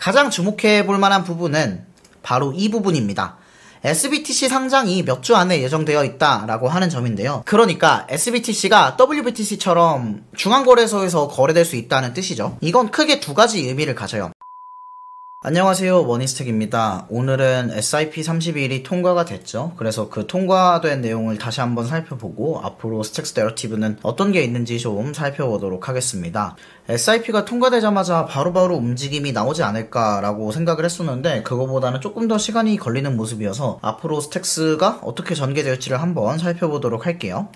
가장 주목해 볼 만한 부분은 바로 이 부분입니다. SBTC 상장이 몇 주 안에 예정되어 있다라고 하는 점인데요. 그러니까 SBTC가 WBTC처럼 중앙거래소에서 거래될 수 있다는 뜻이죠. 이건 크게 두 가지 의미를 가져요. 안녕하세요, 머니스택입니다. 오늘은 SIP31이 통과가 됐죠. 그래서 그 통과된 내용을 다시 한번 살펴보고 앞으로 스택스 내러티브는 어떤 게 있는지 좀 살펴보도록 하겠습니다. SIP가 통과되자마자 바로바로 움직임이 나오지 않을까라고 생각을 했었는데 그거보다는 조금 더 시간이 걸리는 모습이어서 앞으로 스택스가 어떻게 전개될지를 한번 살펴보도록 할게요.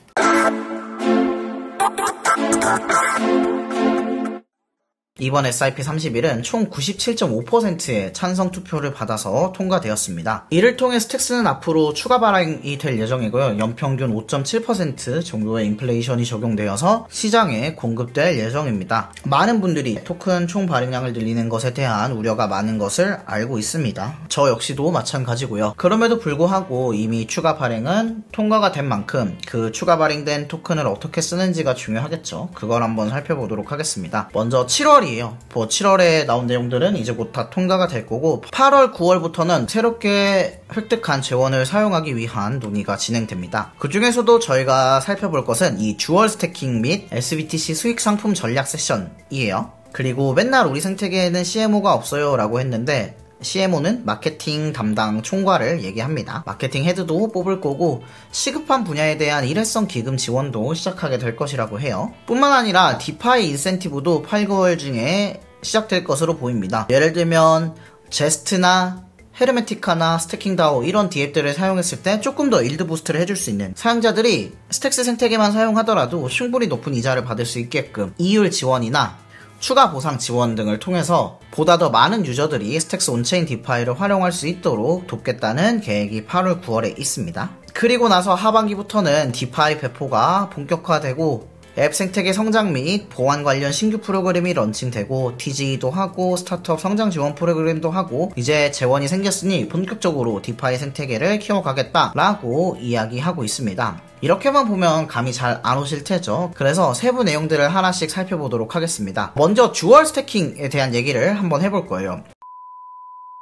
이번 SIP31은 총 97.5%의 찬성 투표를 받아서 통과되었습니다. 이를 통해 스택스는 앞으로 추가 발행이 될 예정이고요. 연평균 5.7% 정도의 인플레이션이 적용되어서 시장에 공급될 예정입니다. 많은 분들이 토큰 총 발행량을 늘리는 것에 대한 우려가 많은 것을 알고 있습니다. 저 역시도 마찬가지고요. 그럼에도 불구하고 이미 추가 발행은 통과가 된 만큼 그 추가 발행된 토큰을 어떻게 쓰는지가 중요하겠죠. 그걸 한번 살펴보도록 하겠습니다. 먼저 7월 7월에 나온 내용들은 이제 곧 다 통과가 될 거고 8월, 9월부터는 새롭게 획득한 재원을 사용하기 위한 논의가 진행됩니다. 그 중에서도 저희가 살펴볼 것은 이 주얼 스태킹 및 SBTC 수익 상품 전략 세션이에요. 그리고 맨날 우리 생태계에는 CMO가 없어요 라고 했는데 CMO는 마케팅 담당 총괄을 얘기합니다. 마케팅 헤드도 뽑을 거고 시급한 분야에 대한 일회성 기금 지원도 시작하게 될 것이라고 해요. 뿐만 아니라 디파이 인센티브도 8, 9월 중에 시작될 것으로 보입니다. 예를 들면 제스트나 헤르메티카나 스태킹다오 이런 DApp들을 사용했을 때 조금 더 일드 부스트를 해줄 수 있는 사용자들이 스택스 생태계만 사용하더라도 충분히 높은 이자를 받을 수 있게끔 이율 지원이나 추가 보상 지원 등을 통해서 보다 더 많은 유저들이 스택스 온체인 디파이를 활용할 수 있도록 돕겠다는 계획이 8월, 9월에 있습니다. 그리고 나서 하반기부터는 디파이 배포가 본격화되고 앱 생태계 성장 및 보안 관련 신규 프로그램이 런칭되고 TG도 하고 스타트업 성장 지원 프로그램도 하고 이제 재원이 생겼으니 본격적으로 디파이 생태계를 키워가겠다라고 이야기하고 있습니다. 이렇게만 보면 감이 잘 안 오실 테죠. 그래서 세부 내용들을 하나씩 살펴보도록 하겠습니다. 먼저 주얼 스태킹에 대한 얘기를 한번 해볼 거예요.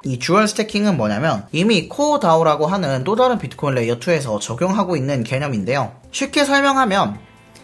이 주얼 스태킹은 뭐냐면 이미 코어 다오라고 하는 또 다른 비트코인 레이어 2에서 적용하고 있는 개념인데요. 쉽게 설명하면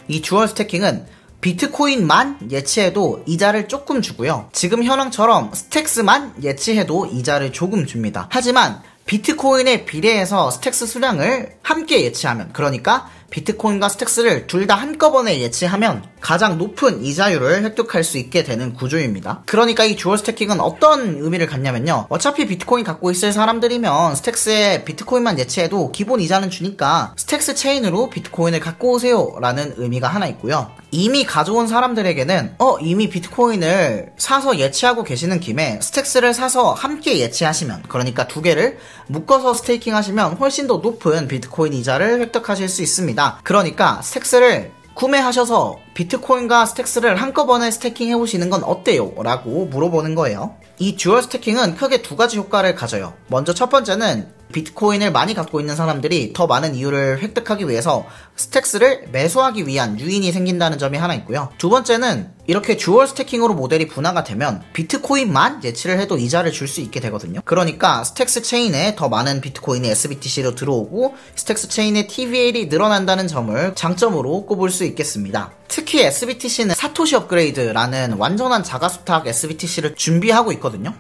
이 주얼 스태킹은 비트코인만 예치해도 이자를 조금 주고요. 지금 현황처럼 스택스만 예치해도 이자를 조금 줍니다. 하지만 비트코인에 비례해서 스택스 수량을 함께 예치하면, 그러니까 비트코인과 스택스를 둘 다 한꺼번에 예치하면 가장 높은 이자율을 획득할 수 있게 되는 구조입니다. 그러니까 이 주얼 스태킹은 어떤 의미를 갖냐면요. 어차피 비트코인 갖고 있을 사람들이면 스택스에 비트코인만 예치해도 기본 이자는 주니까 스택스 체인으로 비트코인을 갖고 오세요 라는 의미가 하나 있고요. 이미 가져온 사람들에게는 이미 비트코인을 사서 예치하고 계시는 김에 스택스를 사서 함께 예치하시면, 그러니까 두 개를 묶어서 스테이킹 하시면 훨씬 더 높은 비트코인 이자를 획득하실 수 있습니다. 그러니까 스택스를 구매하셔서 비트코인과 스택스를 한꺼번에 스태킹 해보시는 건 어때요? 라고 물어보는 거예요. 이 듀얼 스태킹은 크게 두 가지 효과를 가져요. 먼저 첫 번째는 비트코인을 많이 갖고 있는 사람들이 더 많은 이율을 획득하기 위해서 스택스를 매수하기 위한 유인이 생긴다는 점이 하나 있고요. 두 번째는 이렇게 듀얼 스태킹으로 모델이 분화가 되면 비트코인만 예치를 해도 이자를 줄 수 있게 되거든요. 그러니까 스택스 체인에 더 많은 비트코인이 SBTC로 들어오고 스택스 체인의 TVL이 늘어난다는 점을 장점으로 꼽을 수 있겠습니다. 특히 SBTC는 사토시 업그레이드라는 완전한 자가수탁 SBTC를 준비하고 있거든요.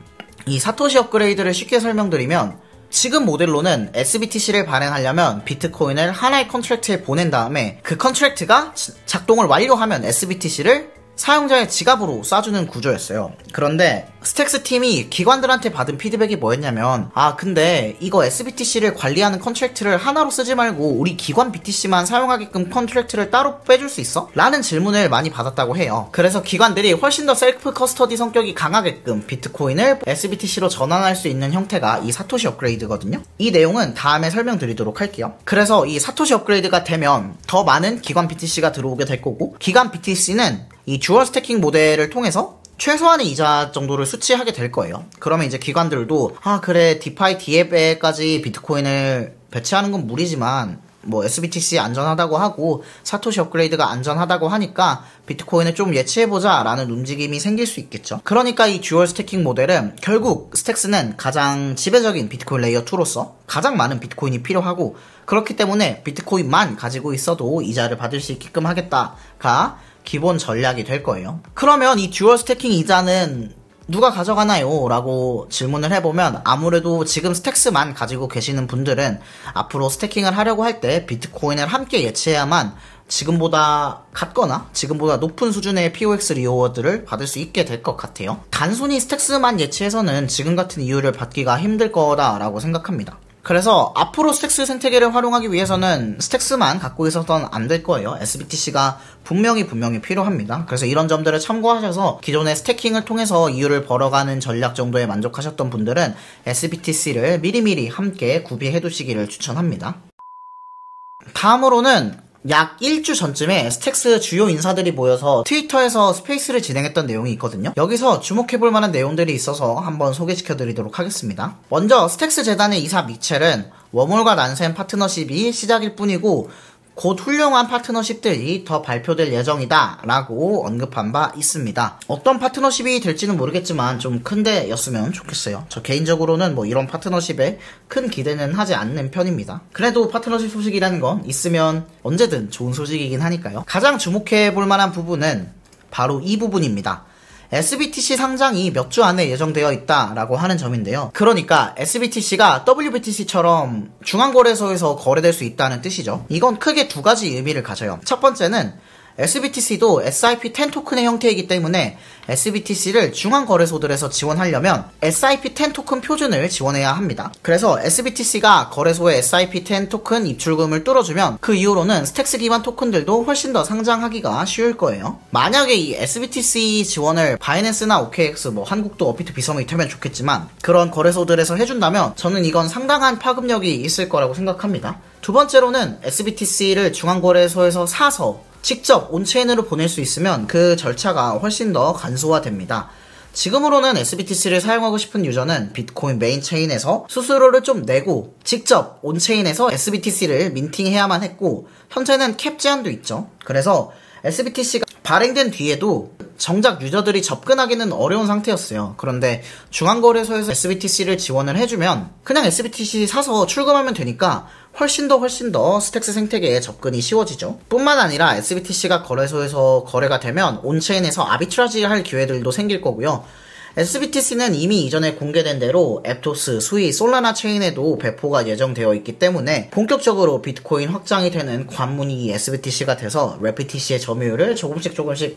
이 사토시 업그레이드를 쉽게 설명드리면 지금 모델로는 SBTC를 발행하려면 비트코인을 하나의 컨트랙트에 보낸 다음에 그 컨트랙트가 작동을 완료하면 SBTC를 사용자의 지갑으로 쏴주는 구조였어요. 그런데 스택스 팀이 기관들한테 받은 피드백이 뭐였냐면 근데 이거 SBTC를 관리하는 컨트랙트를 하나로 쓰지 말고 우리 기관 BTC만 사용하게끔 컨트랙트를 따로 빼줄 수 있어? 라는 질문을 많이 받았다고 해요. 그래서 기관들이 훨씬 더 셀프 커스터디 성격이 강하게끔 비트코인을 SBTC로 전환할 수 있는 형태가 이 사토시 업그레이드거든요. 이 내용은 다음에 설명드리도록 할게요. 그래서 이 사토시 업그레이드가 되면 더 많은 기관 BTC가 들어오게 될 거고, 기관 BTC는 이 듀얼 스태킹 모델을 통해서 최소한의 이자 정도를 수취하게 될 거예요. 그러면 이제 기관들도 그래 디파이 DApp에까지 비트코인을 배치하는 건 무리지만 뭐 SBTC 안전하다고 하고 사토시 업그레이드가 안전하다고 하니까 비트코인을 좀 예치해보자 라는 움직임이 생길 수 있겠죠. 그러니까 이 듀얼 스태킹 모델은 결국 스택스는 가장 지배적인 비트코인 레이어 2로서 가장 많은 비트코인이 필요하고, 그렇기 때문에 비트코인만 가지고 있어도 이자를 받을 수 있게끔 하겠다가 기본 전략이 될 거예요. 그러면 이 듀얼 스태킹 이자는 누가 가져가나요? 라고 질문을 해보면, 아무래도 지금 스택스만 가지고 계시는 분들은 앞으로 스태킹을 하려고 할 때 비트코인을 함께 예치해야만 지금보다 같거나 지금보다 높은 수준의 POX 리워드를 받을 수 있게 될 것 같아요. 단순히 스택스만 예치해서는 지금 같은 이유를 받기가 힘들 거다라고 생각합니다. 그래서 앞으로 스택스 생태계를 활용하기 위해서는 스택스만 갖고 있어서는 안 될 거예요. SBTC가 분명히 필요합니다. 그래서 이런 점들을 참고하셔서 기존의 스태킹을 통해서 이유를 벌어가는 전략 정도에 만족하셨던 분들은 SBTC를 미리미리 함께 구비해 두시기를 추천합니다. 다음으로는 약 1주 전쯤에 스택스 주요 인사들이 모여서 트위터에서 스페이스를 진행했던 내용이 있거든요. 여기서 주목해볼 만한 내용들이 있어서 한번 소개시켜드리도록 하겠습니다. 먼저 스택스 재단의 이사 미첼은 웜홀과 난센 파트너십이 시작일 뿐이고 곧 훌륭한 파트너십들이 더 발표될 예정이다 라고 언급한 바 있습니다. 어떤 파트너십이 될지는 모르겠지만 좀 큰 데였으면 좋겠어요. 저 개인적으로는 뭐 이런 파트너십에 큰 기대는 하지 않는 편입니다. 그래도 파트너십 소식이라는 건 있으면 언제든 좋은 소식이긴 하니까요. 가장 주목해 볼 만한 부분은 바로 이 부분입니다. SBTC 상장이 몇 주 안에 예정되어 있다라고 하는 점인데요. 그러니까 SBTC가 WBTC처럼 중앙거래소에서 거래될 수 있다는 뜻이죠. 이건 크게 두 가지 의미를 가져요. 첫 번째는 SBTC도 SIP10 토큰의 형태이기 때문에 SBTC를 중앙거래소들에서 지원하려면 SIP10 토큰 표준을 지원해야 합니다. 그래서 SBTC가 거래소에 SIP10 토큰 입출금을 뚫어주면 그 이후로는 스택스 기반 토큰들도 훨씬 더 상장하기가 쉬울 거예요. 만약에 이 SBTC 지원을 바이낸스나 OKX, 뭐 한국도 업비트 비썸이 되면 좋겠지만 그런 거래소들에서 해준다면 저는 이건 상당한 파급력이 있을 거라고 생각합니다. 두 번째로는 SBTC를 중앙거래소에서 사서 직접 온체인으로 보낼 수 있으면 그 절차가 훨씬 더 간소화됩니다. 지금으로는 SBTC를 사용하고 싶은 유저는 비트코인 메인 체인에서 수수료를 좀 내고 직접 온체인에서 SBTC를 민팅해야만 했고, 현재는 캡 제한도 있죠. 그래서 SBTC가 발행된 뒤에도 정작 유저들이 접근하기는 어려운 상태였어요. 그런데 중앙거래소에서 SBTC를 지원을 해주면 그냥 SBTC 사서 출금하면 되니까 훨씬 더 스택스 생태계에 접근이 쉬워지죠. 뿐만 아니라 SBTC가 거래소에서 거래가 되면 온체인에서 아비트라지 할 기회들도 생길 거고요. SBTC는 이미 이전에 공개된 대로 앱토스, 수이, 솔라나 체인에도 배포가 예정되어 있기 때문에 본격적으로 비트코인 확장이 되는 관문이 SBTC가 돼서 래피TC의 점유율을 조금씩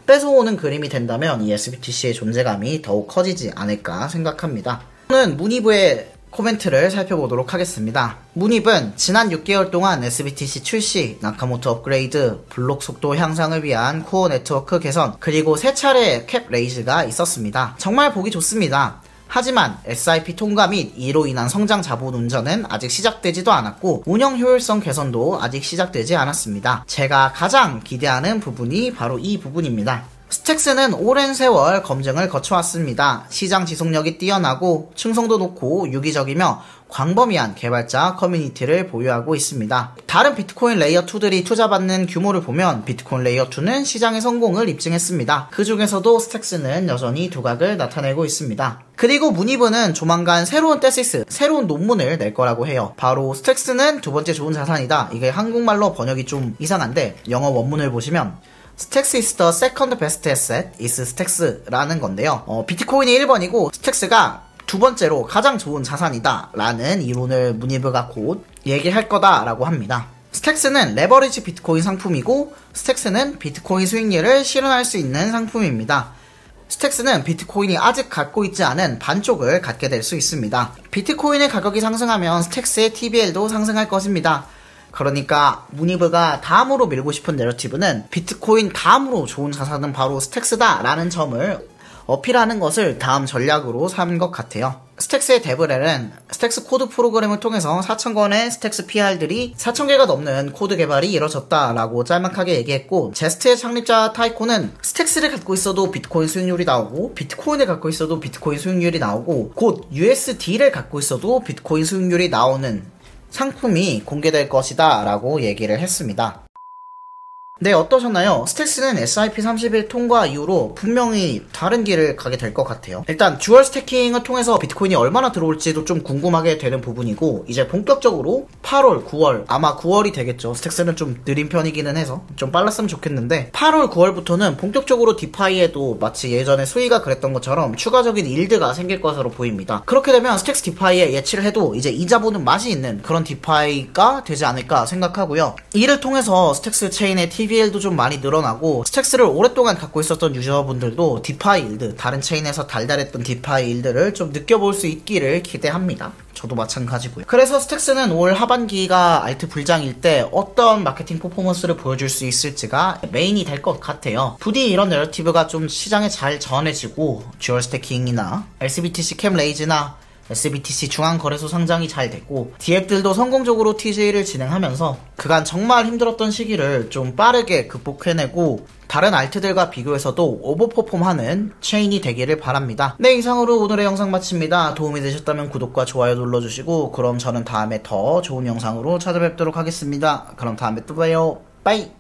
뺏어오는 그림이 된다면 이 SBTC의 존재감이 더욱 커지지 않을까 생각합니다. 저는 문희부의 코멘트를 살펴보도록 하겠습니다. 문입은 지난 6개월 동안 SBTC 출시, 나카모토 업그레이드, 블록 속도 향상을 위한 코어 네트워크 개선, 그리고 3차례 캡 레이즈가 있었습니다. 정말 보기 좋습니다. 하지만 SIP 통과 및 이로 인한 성장 자본 운전은 아직 시작되지도 않았고 운영 효율성 개선도 아직 시작되지 않았습니다. 제가 가장 기대하는 부분이 바로 이 부분입니다. 스택스는 오랜 세월 검증을 거쳐왔습니다. 시장 지속력이 뛰어나고 충성도 높고 유기적이며 광범위한 개발자 커뮤니티를 보유하고 있습니다. 다른 비트코인 레이어2들이 투자받는 규모를 보면 비트코인 레이어2는 시장의 성공을 입증했습니다. 그 중에서도 스택스는 여전히 두각을 나타내고 있습니다. 그리고 문희부는 조만간 새로운 테시스, 새로운 논문을 낼 거라고 해요. 바로 스택스는 두 번째 좋은 자산이다. 이게 한국말로 번역이 좀 이상한데 영어 원문을 보시면 Stacks is the second best asset is Stacks라는 건데요. 비트코인이 1번이고 스택스가 두 번째로 가장 좋은 자산이다 라는 이론을 문희부가 곧 얘기할 거다라고 합니다. 스택스는 레버리지 비트코인 상품이고 스택스는 비트코인 수익률을 실현할 수 있는 상품입니다. 스택스는 비트코인이 아직 갖고 있지 않은 반쪽을 갖게 될 수 있습니다. 비트코인의 가격이 상승하면 스택스의 TVL도 상승할 것입니다. 그러니까 문희부가 다음으로 밀고 싶은 내러티브는 비트코인 다음으로 좋은 자산은 바로 스택스다 라는 점을 어필하는 것을 다음 전략으로 삼은 것 같아요. 스택스의 데브렐은 스택스 코드 프로그램을 통해서 4,000건의 스택스 PR들이 4,000개가 넘는 코드 개발이 이뤄졌다라고 짤막하게 얘기했고, 제스트의 창립자 타이코는 스택스를 갖고 있어도 비트코인 수익률이 나오고 비트코인을 갖고 있어도 비트코인 수익률이 나오고 곧 USD를 갖고 있어도 비트코인 수익률이 나오는 상품이 공개될 것이다 라고 얘기를 했습니다. 네, 어떠셨나요? 스택스는 SIP 30일 통과 이후로 분명히 다른 길을 가게 될 것 같아요. 일단 듀얼 스태킹을 통해서 비트코인이 얼마나 들어올지도 좀 궁금하게 되는 부분이고, 이제 본격적으로 8월, 9월, 아마 9월이 되겠죠. 스택스는 좀 느린 편이기는 해서 좀 빨랐으면 좋겠는데 8월, 9월부터는 본격적으로 디파이에도 마치 예전에 수위가 그랬던 것처럼 추가적인 일드가 생길 것으로 보입니다. 그렇게 되면 스택스 디파이에 예치를 해도 이제 이자 보는 맛이 있는 그런 디파이가 되지 않을까 생각하고요. 이를 통해서 스택스 체인의 TVL도 좀 많이 늘어나고, 스택스를 오랫동안 갖고 있었던 유저분들도 디파이 일드, 다른 체인에서 달달했던 디파이 일드를 좀 느껴볼 수 있기를 기대합니다. 저도 마찬가지고요. 그래서 스택스는 올 하반기가 알트 불장일 때 어떤 마케팅 퍼포먼스를 보여줄 수 있을지가 메인이 될 것 같아요. 부디 이런 내러티브가 좀 시장에 잘 전해지고, 듀얼 스태킹이나 SBTC 캠 레이즈나 SBTC 중앙거래소 상장이 잘 됐고, DApp들도 성공적으로 TJ를 진행하면서 그간 정말 힘들었던 시기를 좀 빠르게 극복해내고 다른 알트들과 비교해서도 오버퍼폼하는 체인이 되기를 바랍니다. 네, 이상으로 오늘의 영상 마칩니다. 도움이 되셨다면 구독과 좋아요 눌러주시고, 그럼 저는 다음에 더 좋은 영상으로 찾아뵙도록 하겠습니다. 그럼 다음에 또 봐요. 빠이!